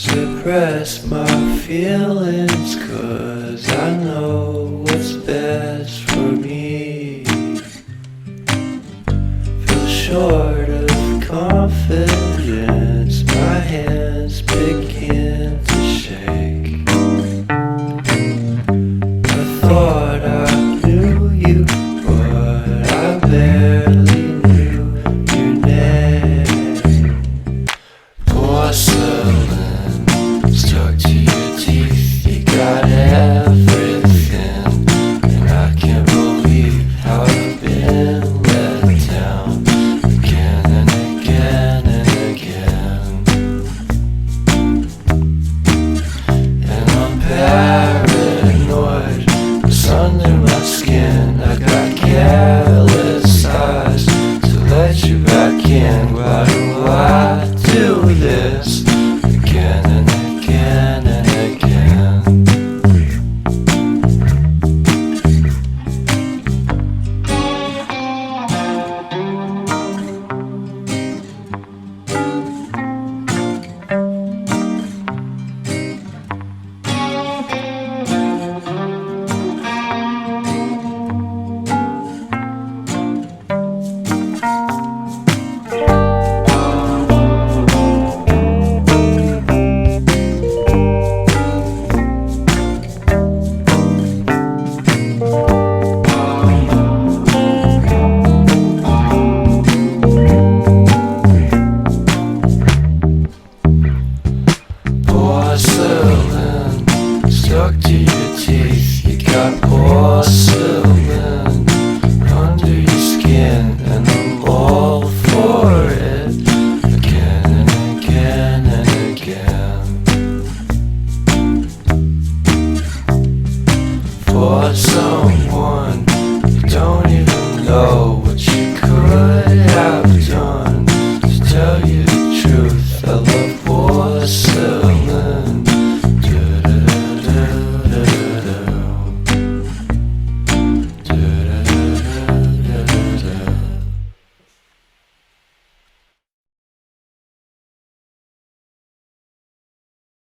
suppress my feelings, 'cause I know what's best for me. Feel short of confidence, my hands begin to shake. I thought I knew you, but I barely knew your name. Porcelain stuck to your teeth, you got everything, and I can't believe how I've been let down again and again and again. And I'm paranoid, it's under my skin. I got careless eyes to let you back in. Why do I do this again and again and again? Porcelain stuck to your teeth, you got porcelain.